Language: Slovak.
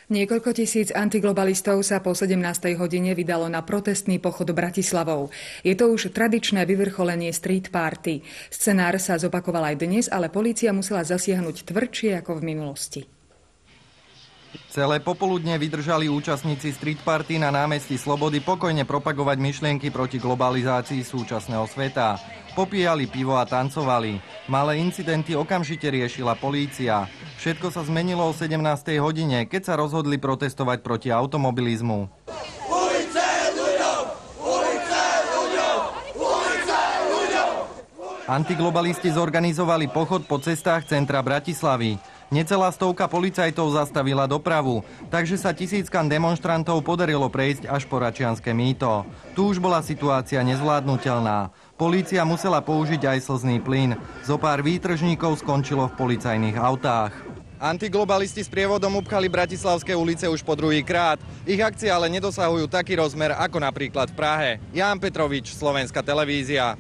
Niekoľko tisíc antiglobalistov sa po 17. hodine vydalo na protestný pochod Bratislavou. Je to už tradičné vyvrcholenie street party. Scenár sa zopakoval aj dnes, ale polícia musela zasiahnuť tvrdšie ako v minulosti. Celé popoludne vydržali účastníci street party na námestí Slobody pokojne propagovať myšlienky proti globalizácii súčasného sveta. Popíjali pivo a tancovali. Malé incidenty okamžite riešila polícia. Všetko sa zmenilo o 17. hodine, keď sa rozhodli protestovať proti automobilizmu. Ulice ľuďom! Ulice ľuďom! Ulice ľuďom! Antiglobalisti zorganizovali pochod po cestách centra Bratislavy. Necelá stovka policajtov zastavila dopravu, takže sa tisíckam demonštrantov podarilo prejsť až po Račianske mýto. Tu už bola situácia nezvládnutelná. Polícia musela použiť aj slzný plyn. Zopár výtržníkov skončilo v policajných autách. Antiglobalisti s prievodom upchali bratislavské ulice už po druhýkrát. Ich akcie ale nedosahujú taký rozmer ako napríklad v Prahe. Ján Petrovič, Slovenská televízia.